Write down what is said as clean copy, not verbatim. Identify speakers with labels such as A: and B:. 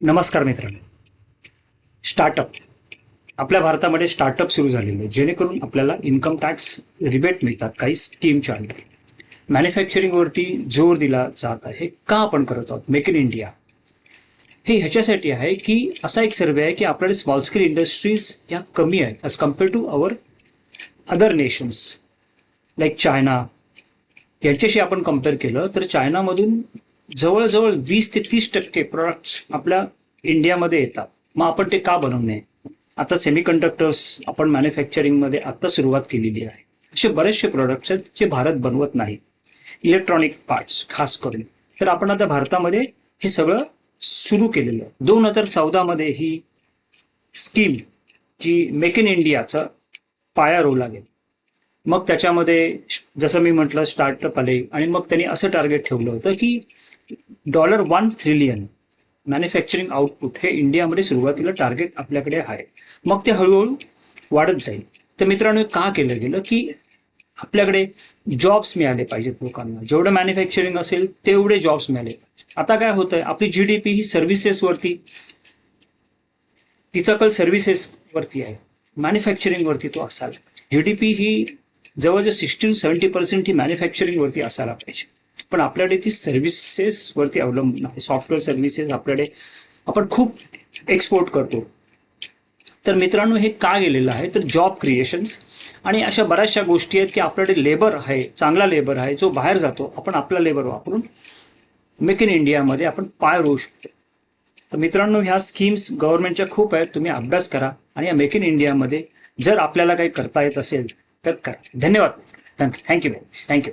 A: नमस्कार मित्रांनो. स्टार्टअप आपल्या भारतामध्ये स्टार्टअप सुरू झालेले आहे, जेणेकरून आपल्याला इन्कम टॅक्स रिबेट मिळतात. काही स्कीमच्या अंडर मॅन्युफॅक्चरिंगवरती जोर दिला जात आहे. का आपण करत आहोत मेक इन इंडिया? हे ह्याच्यासाठी आहे की असा एक सर्वे आहे की आपल्याकडे स्मॉल स्केल इंडस्ट्रीज या कमी आहेत as compare to our other nations like China. यांच्याशी आपण कम्पेअर केलं तर चायनामधून जवळजवळ 20 ते 30% प्रोडक्ट्स आपल्या इंडियामध्ये येतात. मग आपण ते का बनवू नये? आता सेमीकंडक्टर्स आपण मॅन्युफॅक्चरिंगमध्ये आत्ता सुरुवात केलेली आहे. असे बरेचसे प्रोडक्ट्स आहेत जे भारत बनवत नाही, इलेक्ट्रॉनिक पार्ट्स खास करून. तर आपण आता भारतामध्ये हे सगळं सुरू केलेलं. 2014 ही स्कीम जी मेक इन इंडियाचा पाया रोवला गेला. मग त्याच्यामध्ये जसं मी म्हटलं स्टार्टअप आले आणि मग त्यांनी असं टार्गेट ठेवलं होतं की $1 ट्रिलियन मॅन्युफॅक्चरिंग आउटपुट हे इंडियामध्ये सुरुवातीला टार्गेट आपल्याकडे आहे. मग ते हळूहळू वाढत जाईल. तर मित्रांनो, का केलं गेलं की आपल्याकडे जॉब्स मिळाले पाहिजेत लोकांना. जेवढं मॅन्युफॅक्चरिंग असेल तेवढे जॉब्स मिळाले पाहिजे. आता काय होतंय, आपली GDP ही सर्व्हिसेसवरती, तिचा कल सर्व्हिसेसवरती आहे, मॅन्युफॅक्चरिंगवरती तो असायला पाहिजे. GDP ही जवळजवळ 60 to 70% ही मॅन्युफॅक्चरिंगवरती असायला पाहिजे. पण आपल्याकडे ती सर्व्हिसेसवरती अवलंबून आहे. सॉफ्टवेअर सर्व्हिसेस आपल्याकडे आपण खूप एक्सपोर्ट करतो. तर मित्रांनो, हे का गेलेलं आहे तर जॉब क्रिएशन्स आणि अशा बऱ्याचशा गोष्टी आहेत की आपल्याकडे लेबर आहे, चांगला लेबर आहे जो बाहेर जातो. आपण आपला लेबर वापरून मेक इन इंडियामध्ये आपण पाय रोवू शकतो. तर मित्रांनो, ह्या स्कीम्स गव्हर्नमेंटच्या खूप आहेत. तुम्ही अभ्यास करा आणि या मेक इन इंडियामध्ये जर आपल्याला काही करता येत असेल तर करा. धन्यवाद. थँक्यू. थँक्यू.